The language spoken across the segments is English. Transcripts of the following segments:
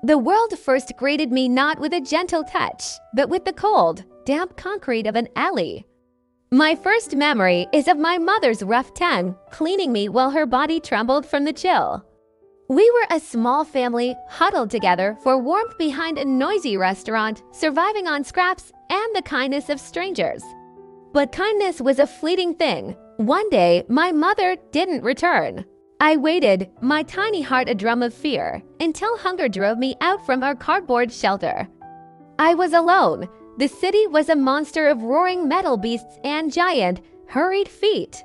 The world first greeted me not with a gentle touch, but with the cold, damp concrete of an alley. My first memory is of my mother's rough tongue cleaning me while her body trembled from the chill. We were a small family huddled together for warmth behind a noisy restaurant, surviving on scraps and the kindness of strangers. But kindness was a fleeting thing. One day, my mother didn't return. I waited, my tiny heart a drum of fear, until hunger drove me out from our cardboard shelter. I was alone. The city was a monster of roaring metal beasts and giant, hurried feet.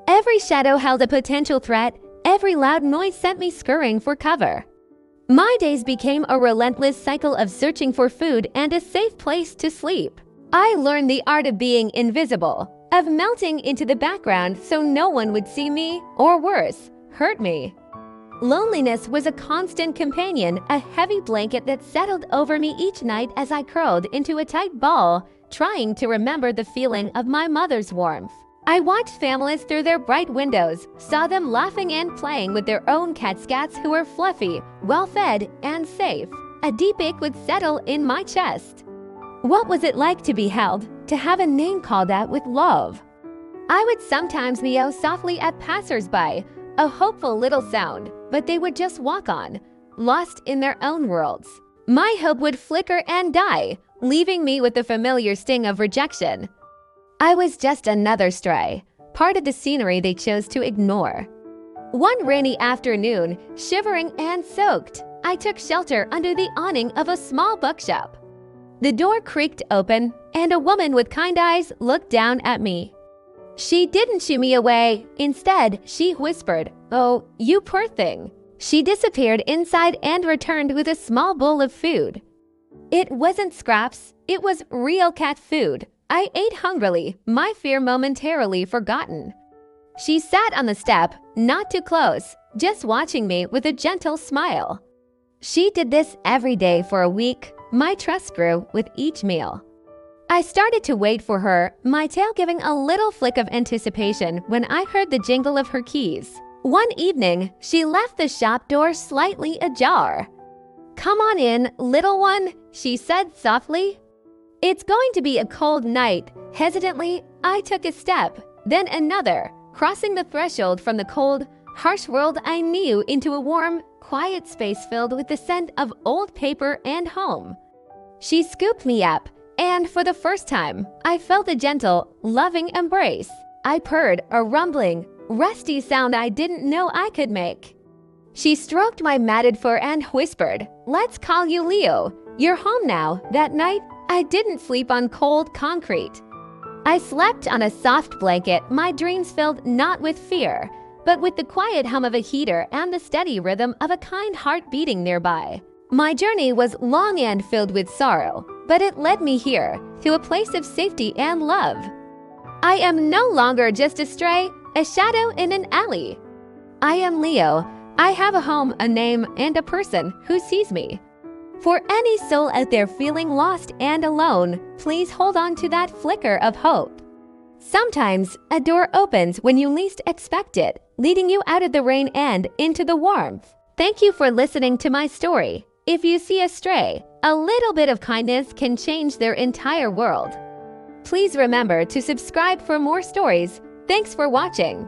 Every shadow held a potential threat. Every loud noise sent me scurrying for cover. My days became a relentless cycle of searching for food and a safe place to sleep. I learned the art of being invisible, of melting into the background so no one would see me, or worse, hurt me. Loneliness was a constant companion, a heavy blanket that settled over me each night as I curled into a tight ball, trying to remember the feeling of my mother's warmth. I watched families through their bright windows, saw them laughing and playing with their own cats who were fluffy, well-fed, and safe. A deep ache would settle in my chest. What was it like to be held, to have a name called out with love? I would sometimes meow softly at passers-by, a hopeful little sound, but they would just walk on, lost in their own worlds. My hope would flicker and die, leaving me with the familiar sting of rejection. I was just another stray, part of the scenery they chose to ignore. One rainy afternoon, shivering and soaked, I took shelter under the awning of a small bookshop. The door creaked open, and a woman with kind eyes looked down at me. She didn't shoo me away. Instead, she whispered, "Oh, you poor thing." She disappeared inside and returned with a small bowl of food. It wasn't scraps, it was real cat food. I ate hungrily, my fear momentarily forgotten. She sat on the step, not too close, just watching me with a gentle smile. She did this every day for a week. My trust grew with each meal. I started to wait for her, my tail giving a little flick of anticipation when I heard the jingle of her keys. One evening, she left the shop door slightly ajar. "Come on in, little one," she said softly. "It's going to be a cold night." Hesitantly, I took a step, then another, crossing the threshold from the cold, harsh world I knew into a warm, quiet space filled with the scent of old paper and home. She scooped me up, and for the first time, I felt a gentle, loving embrace. I purred, a rumbling, rusty sound I didn't know I could make. She stroked my matted fur and whispered, "Let's call you Leo. You're home now." That night, I didn't sleep on cold concrete. I slept on a soft blanket, my dreams filled not with fear, but with the quiet hum of a heater and the steady rhythm of a kind heart beating nearby. My journey was long and filled with sorrow, but it led me here, to a place of safety and love. I am no longer just a stray, a shadow in an alley. I am Leo. I have a home, a name, and a person who sees me. For any soul out there feeling lost and alone, please hold on to that flicker of hope. Sometimes, a door opens when you least expect it, leading you out of the rain and into the warmth. Thank you for listening to my story. If you see a stray, a little bit of kindness can change their entire world. Please remember to subscribe for more stories. Thanks for watching.